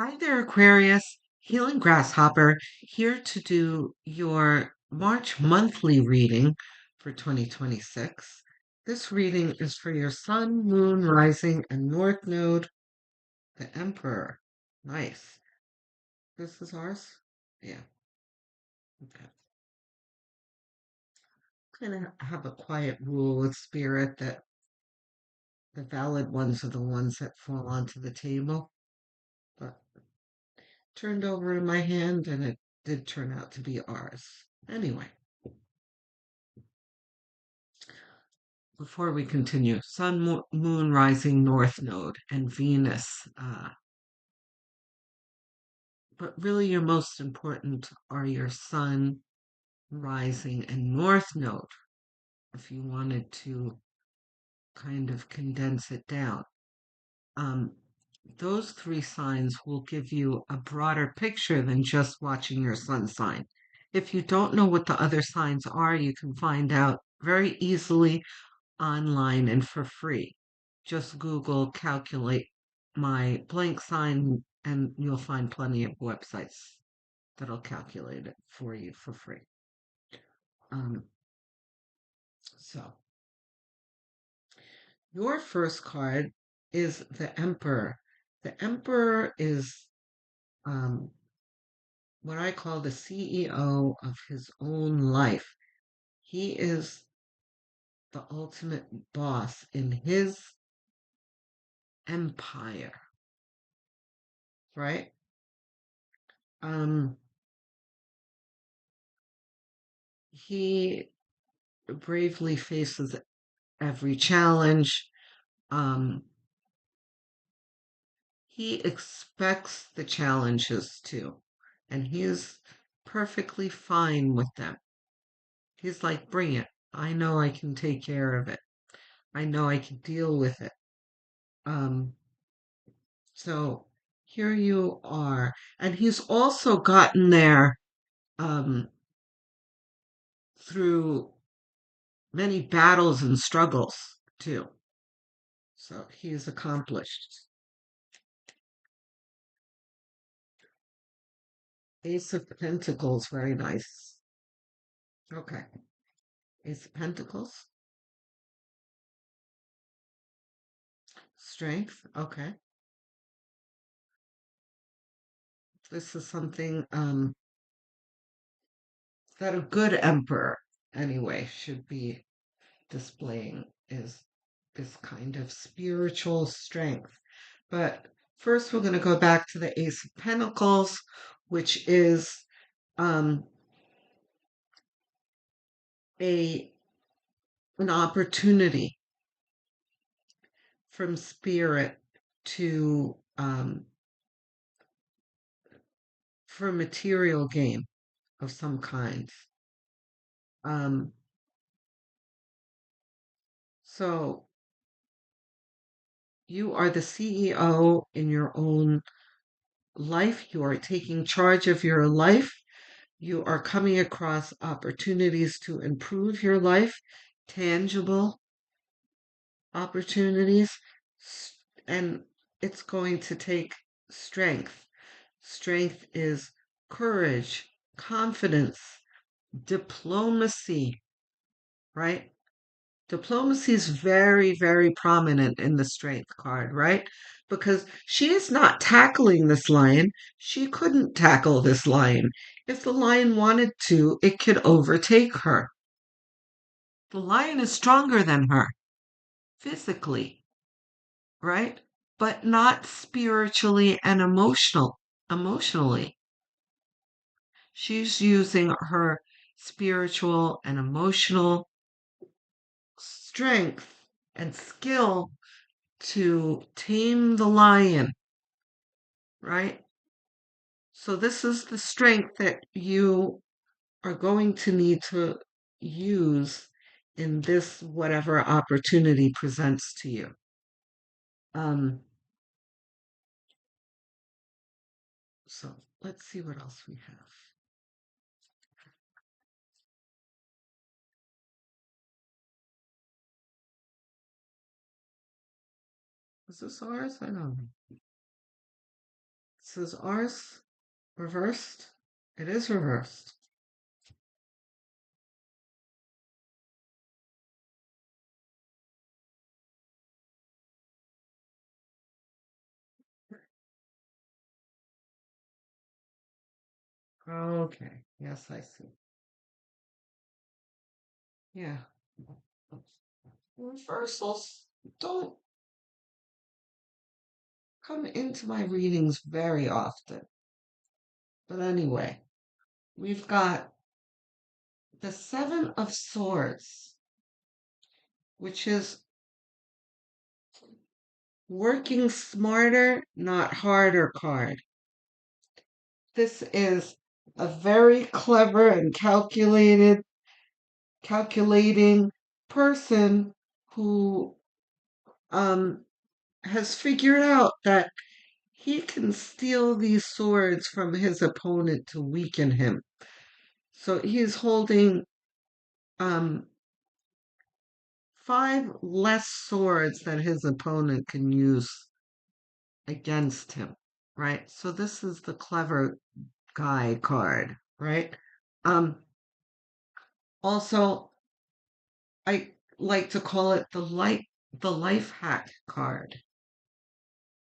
Hi there, Aquarius. Healing Grasshopper here to do your March monthly reading for 2026. This reading is for your Sun, Moon, Rising, and North Node, the Emperor. Nice. This is ours? Yeah. Okay. Kind of have a quiet rule with Spirit that the valid ones are the ones that fall onto the table. But turned over in my hand and it did turn out to be ours. Anyway. Before we continue, Sun, Moon, Rising, North Node, and Venus. But really, your most important are your Sun, Rising, and North Node, if you wanted to kind of condense it down. Um, those three signs will give you a broader picture than just watching your sun sign. If you don't know what the other signs are, you can find out very easily online and for free. Just Google calculate my blank sign and you'll find plenty of websites that'll calculate it for you for free. Um, so your first card is the Emperor. The Emperor is um, what I call the CEO of his own life. He is the ultimate boss in his empire, right? Um, he bravely faces every challenge. Um, he expects the challenges too, and he's perfectly fine with them. He's like, bring it. I know I can take care of it. I know I can deal with it. Um, so here you are. And he's also gotten there um, through many battles and struggles too. So he is accomplished. Ace of Pentacles, very nice. Okay. Ace of Pentacles, Strength. Okay. This is something that a good emperor, anyway, should be displaying is this kind of spiritual strength. But first, we're going to go back to the Ace of Pentacles, which is um, a an opportunity from spirit to for material gain of some kind. Um, so you are the CEO in your own life. You are taking charge of your life. You are coming across opportunities to improve your life, tangible opportunities, and it's going to take strength. Strength is courage, confidence, diplomacy, right? Diplomacy is very, very prominent in the strength card, right? Because she is not tackling this lion. She couldn't tackle this lion. If the lion wanted to, it could overtake her. The lion is stronger than her physically, right? But not spiritually and emotionally. She's using her spiritual and emotional strength and skill to tame the lion, right? So this is the strength that you are going to need to use in this whatever opportunity presents to you. Um, so let's see what else we have. Is this ours? I don't know. This is ours reversed. It is reversed. Okay. Yes, I see. Yeah. Reversals don't come into my readings very often. But anyway, we've got the Seven of Swords, which is working smarter, not harder card. This is a very clever and calculating person who has figured out that he can steal these swords from his opponent to weaken him. So he's holding um, five less swords that his opponent can use against him, right? So this is the clever guy card, right? Um, Also, I like to call it the life hack card,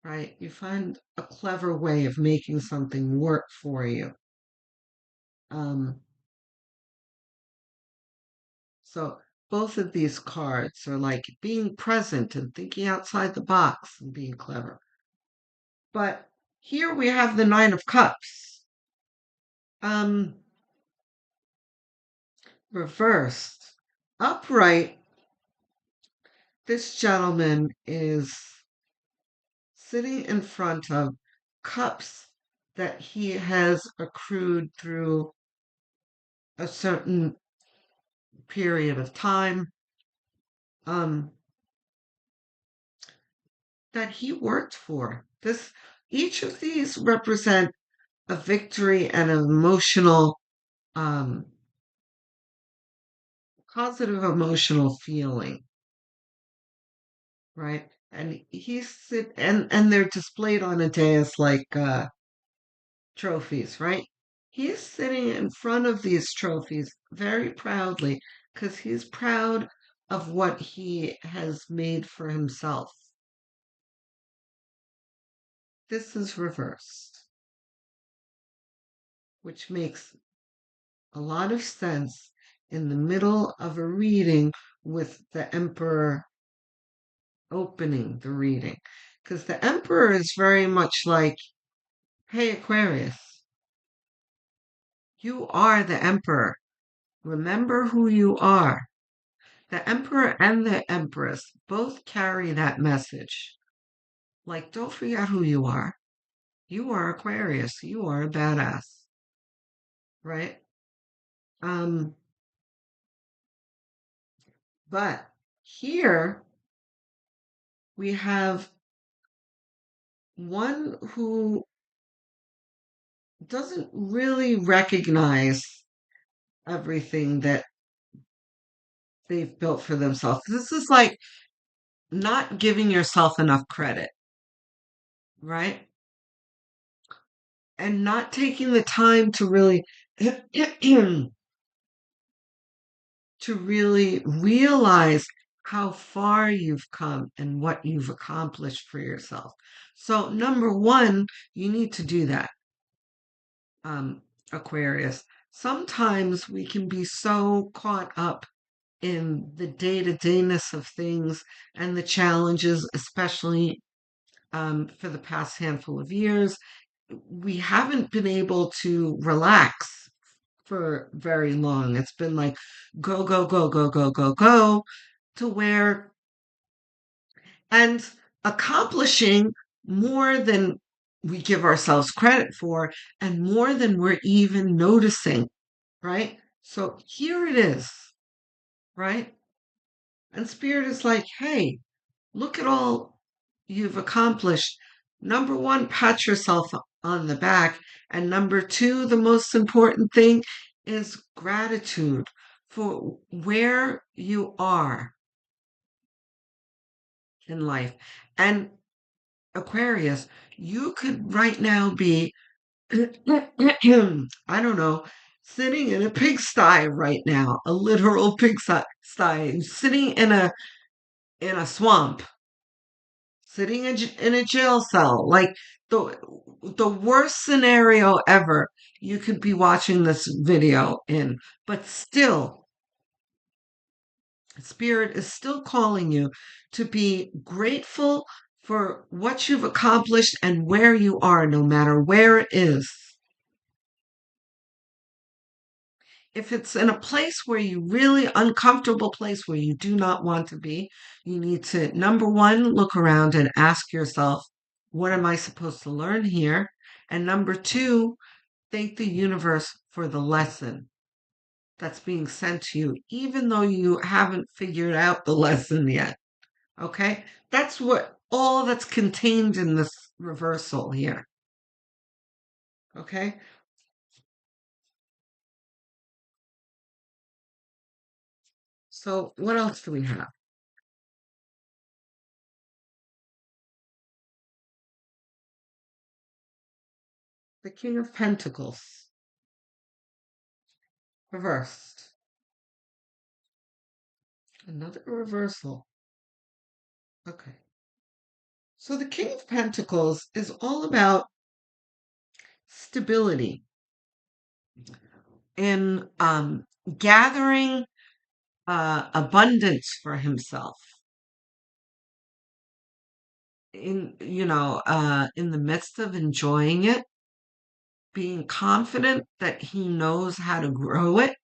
right? You find a clever way of making something work for you. Um, so both of these cards are like being present and thinking outside the box and being clever. But here we have the Nine of Cups. Um, Reversed. Upright, this gentleman is sitting in front of cups that he has accrued through a certain period of time, um, that he worked for. Each of these represent a victory and an emotional, um, positive emotional feeling, right? And they're displayed on a dais like trophies, right? He's sitting in front of these trophies very proudly because he's proud of what he has made for himself. This is reversed, which makes a lot of sense in the middle of a reading with the Emperor opening the reading. Because the Emperor is very much like, hey, Aquarius, you are the Emperor. Remember who you are. The Emperor and the Empress both carry that message. Like, don't forget who you are. You are Aquarius. You are a badass, right? Um, but here we have one who doesn't really recognize everything that they've built for themselves. This is like not giving yourself enough credit, right? And not taking the time to really to really realize how far you've come and what you've accomplished for yourself. So, number one, you need to do that, Aquarius. Sometimes we can be so caught up in the day to dayness of things and the challenges, especially for the past handful of years. We haven't been able to relax for very long. It's been like go, go, go, go, go, go, go, to where and accomplishing more than we give ourselves credit for and more than we're even noticing, right? So here it is, right? And Spirit is like, hey, look at all you've accomplished. Number one, pat yourself on the back. And number two, the most important thing is gratitude for where you are in life. And Aquarius, you could right now be, I don't know, sitting in a pigsty right now, a literal pigsty, sitting in a swamp, sitting in a jail cell, like the the worst scenario ever. You could be watching this video in, but still, Spirit is still calling you to be grateful for what you've accomplished and where you are, no matter where it is. If it's in a place where you really uncomfortable place where you do not want to be, you need to, number one, look around and ask yourself, what am I supposed to learn here? And number two, thank the universe for the lesson that's being sent to you, even though you haven't figured out the lesson yet. Okay? That's what all that's contained in this reversal here. Okay? So, what else do we have? The King of Pentacles, reversed. Another reversal. Okay. So, the King of Pentacles is all about stability in gathering abundance for himself. In the midst of enjoying it, being confident that he knows how to grow it.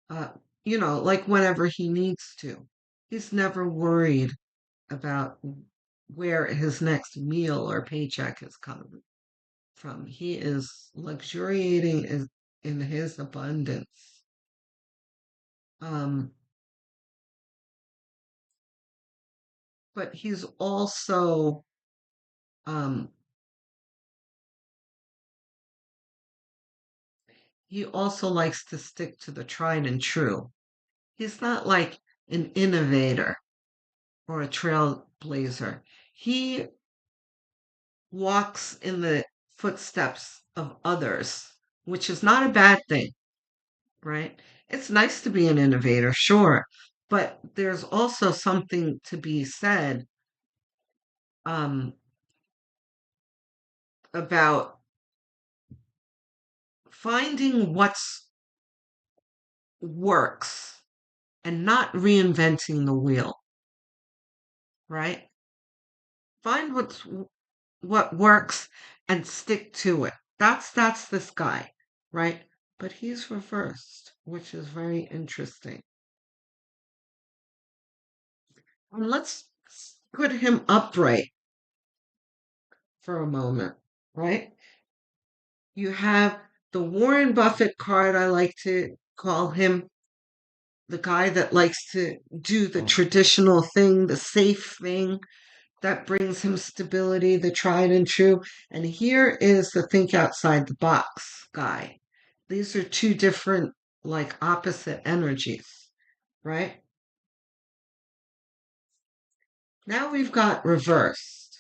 uh, like whenever he needs to. He's never worried about where his next meal or paycheck is coming from. He is luxuriating in his abundance. Um, but um, he also likes to stick to the tried and true. He's not like an innovator or a trailblazer. He walks in the footsteps of others, which is not a bad thing, right? It's nice to be an innovator, sure, but there's also something to be said um, about finding what's works and not reinventing the wheel, right? Find what works and stick to it. That's this guy, right? But he's reversed, which is very interesting. And let's put him upright for a moment, right? You have the Warren Buffett card, I like to call him the guy that likes to do the traditional thing, the safe thing that brings him stability, the tried and true. And here is the think outside the box guy. These are two different, like opposite energies, right? Now we've got reversed.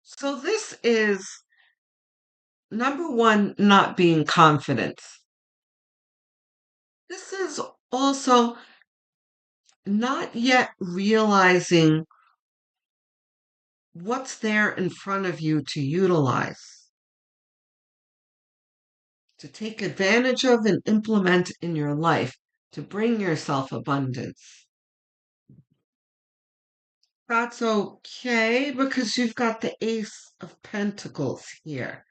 So this is number one, not being confident. This is also not yet realizing what's there in front of you to utilize, to take advantage of and implement in your life to bring yourself abundance. That's okay because you've got the Ace of Pentacles here.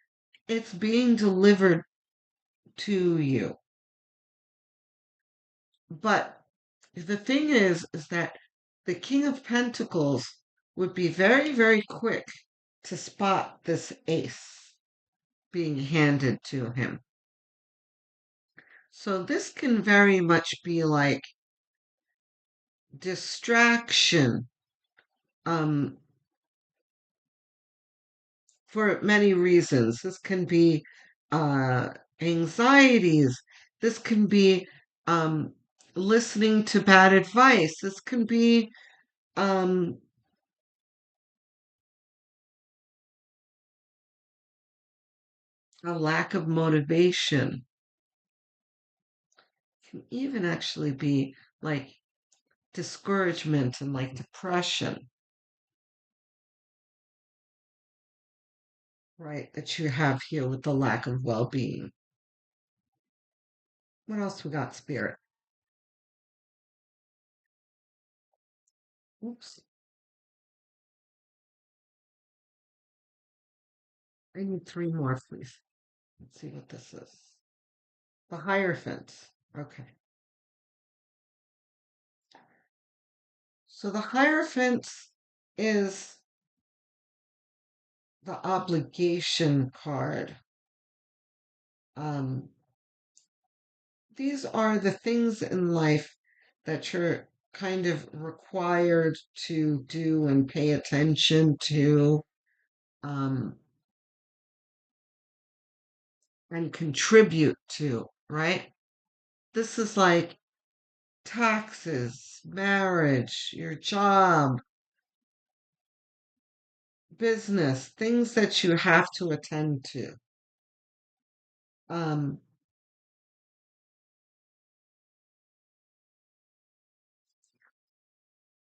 It's being delivered to you. But the thing is that the King of Pentacles would be very, very quick to spot this ace being handed to him. So this can very much be like distraction um, for many reasons. This can be uh, anxieties. This can be um, listening to bad advice. This can be um, a lack of motivation. It can even actually be like discouragement and like depression, right? That you have here with the lack of well-being. What else we got, Spirit? Oops, I need three more, please. Let's see what this is. The Hierophant. Okay. So the Hierophant is the obligation card. Um, these are the things in life that you're kind of required to do and pay attention to, um, and contribute to, right? This is like taxes, marriage, your job, business, things that you have to attend to. Um,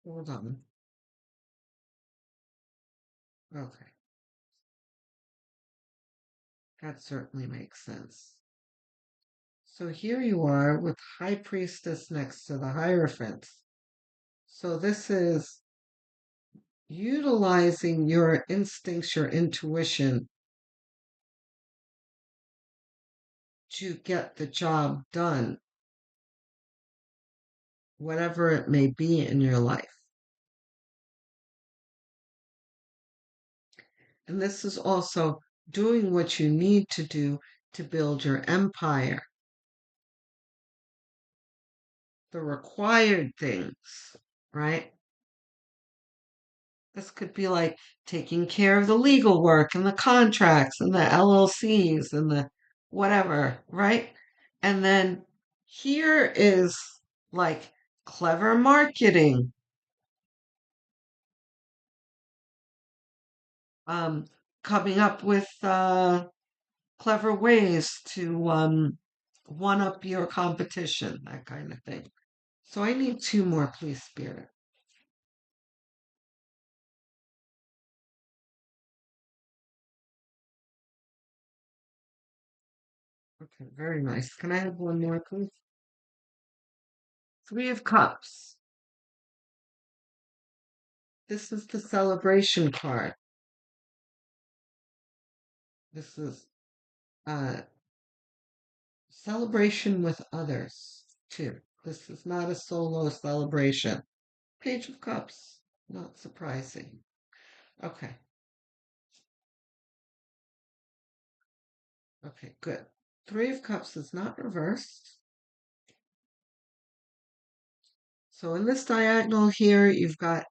hold on. Okay, that certainly makes sense. So here you are with High Priestess next to the Hierophant. So this is utilizing your instincts, your intuition to get the job done, whatever it may be in your life. And this is also doing what you need to do to build your empire, the required things, right? This could be like taking care of the legal work and the contracts and the LLCs and the whatever, right? And then here is like clever marketing, um, coming up with clever ways to one up your competition, that kind of thing. So I need two more, please, Spirit. Okay, very nice. Can I have one more, please? Three of Cups. This is the celebration card. This is uh celebration with others too. This is not a solo celebration. Page of Cups. Not surprising. Okay. Okay, good. Three of Cups is not reversed. So in this diagonal here, you've got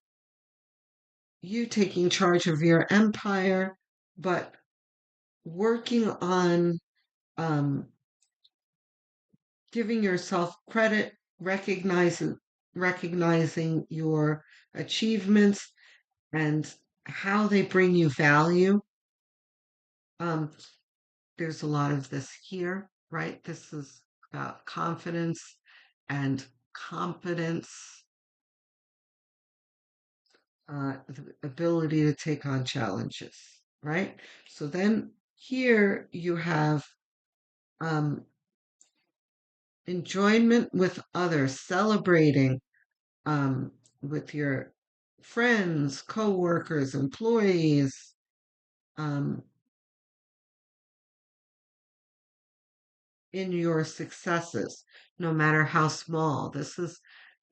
you taking charge of your empire, but working on um, giving yourself credit, recognizing your achievements and how they bring you value. Um, there's a lot of this here, right? This is about confidence and competence, the ability to take on challenges, right? So then here you have um, enjoyment with others, celebrating um, with your friends, co-workers, employees, um, in your successes, no matter how small. This is,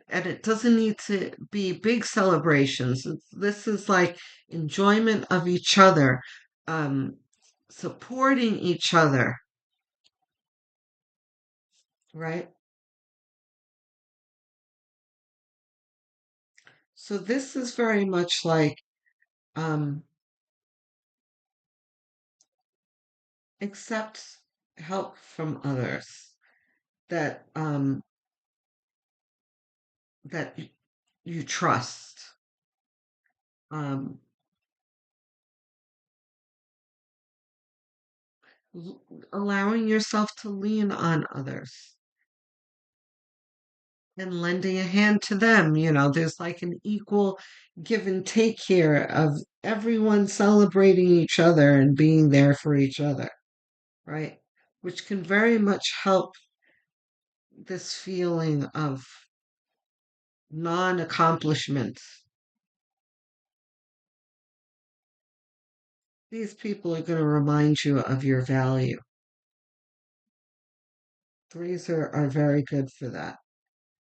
and it doesn't need to be big celebrations. This is like enjoyment of each other, um, supporting each other, right? So this is very much like um, accept help from others. that that you trust. Um, Allowing yourself to lean on others and lending a hand to them. There's like an equal give and take here of everyone celebrating each other and being there for each other, right? Which can very much help this feeling of non accomplishments. These people are going to remind you of your value. Threes are very good for that.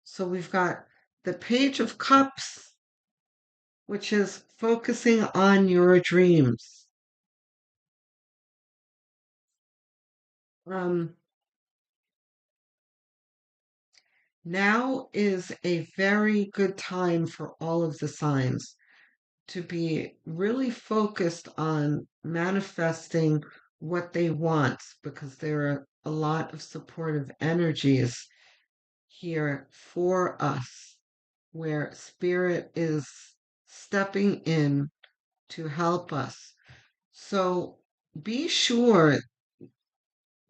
So we've got the Page of Cups, which is focusing on your dreams. Um, Now is a very good time for all of the signs to be really focused on manifesting what they want because there are a lot of supportive energies here for us where spirit is stepping in to help us. So be sure,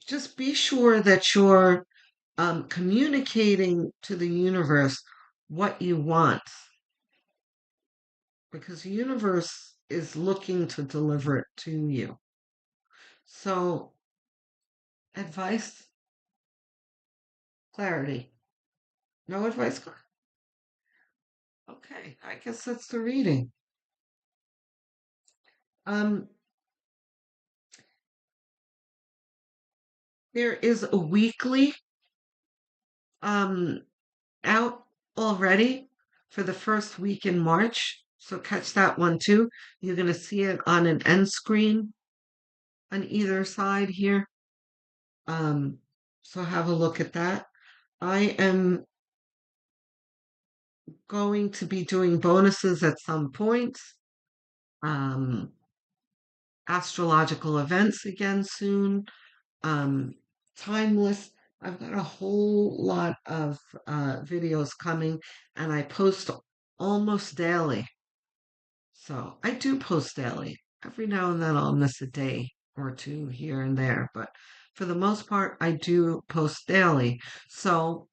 just be sure that you're communicating to the universe what you want because the universe is looking to deliver it to you. So, advice, clarity. No advice. Okay, I guess that's the reading. Um, there is a weekly um out already for the first week in March. So catch that one too. You're gonna see it on an end screen on either side here. Um, so have a look at that. I am going to be doing bonuses at some point. Um, Astrological events again soon. Um, Timeless. I've got a whole lot of videos coming, and I post almost daily. So I do post daily. Every now and then I'll miss a day or two here and there, but for the most part, I do post daily. So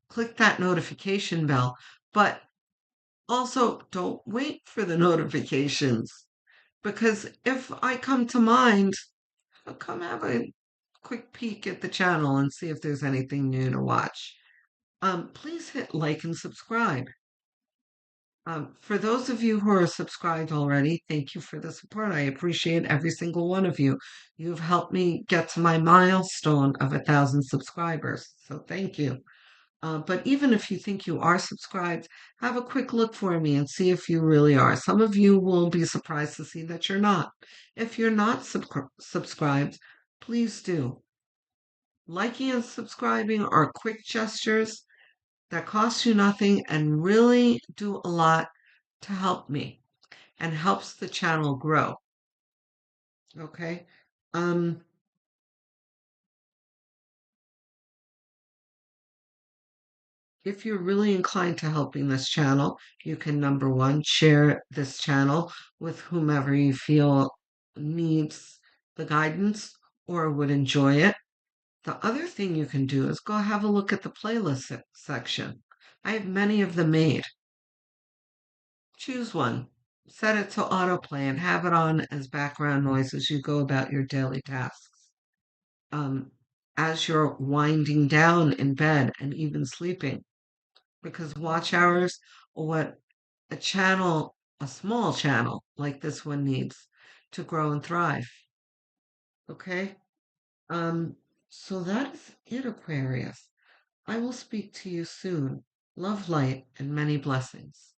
click that notification bell. But also, don't wait for the notifications because if I come to mind, I'll come have a quick peek at the channel and see if there's anything new to watch. Please hit like and subscribe. For those of you who are subscribed already, thank you for the support. I appreciate every single one of you. You've helped me get to my milestone of 1,000 subscribers. So thank you. But even if you think you are subscribed, have a quick look for me and see if you really are. Some of you will be surprised to see that you're not. If you're not subscribed, please do. Liking and subscribing are quick gestures that cost you nothing and really do a lot to help me and helps the channel grow. Okay. Um, if you're really inclined to helping this channel, you can number one, share this channel with whomever you feel needs the guidance or would enjoy it. The other thing you can do is go have a look at the playlist section. I have many of them made. Choose one, set it to autoplay, and have it on as background noise as you go about your daily tasks. Um, as you're winding down in bed and even sleeping, because watch hours are what a small channel like this one needs to grow and thrive. Okay? Um, so that is it, Aquarius. I will speak to you soon. Love, light, and many blessings.